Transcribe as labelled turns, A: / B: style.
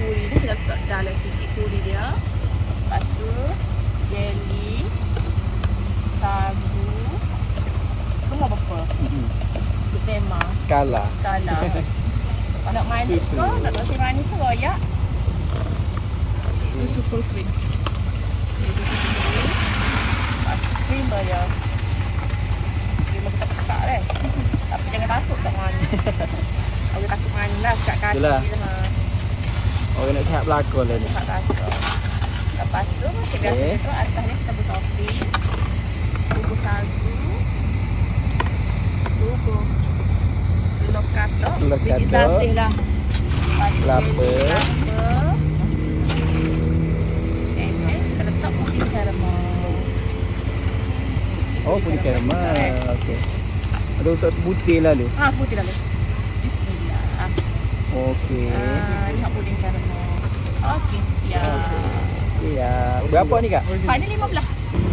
A: kuri ni kita letak dalam sikit kuri dia. Lepas tu jelly, sagu, semua apa? Tema.
B: Skala.
A: Kalau nak manis
B: Susu.
A: ke, nak rasa manis tu royak. Susu full cream. Susu full cream. Lepas tu cream dia. Cream kita pekat kan. Tapi jangan takut tak manis. Aku takut manis lah kat kaki
B: Yelah.
A: je.
B: Orang nak siap berlakon lah ni.
A: Tak takut. Lepas tu macam biasa
B: Okey.
A: tu atas ni kita buat topping. Bubur sagu. Bubur telur katok.
B: Telur
A: Biji
B: katok.
A: sasih lah.
B: Kelapa.
A: Kita letak putih karamel.
B: Oh, putih karamel. Okey. Ada untuk sebutir lalu.
A: Putih lalu. Bismillah.
B: Okey.
A: Lihat putih karamel. Okey, siap.
B: Siap. Berapa ni kak?
A: Pak ni 15.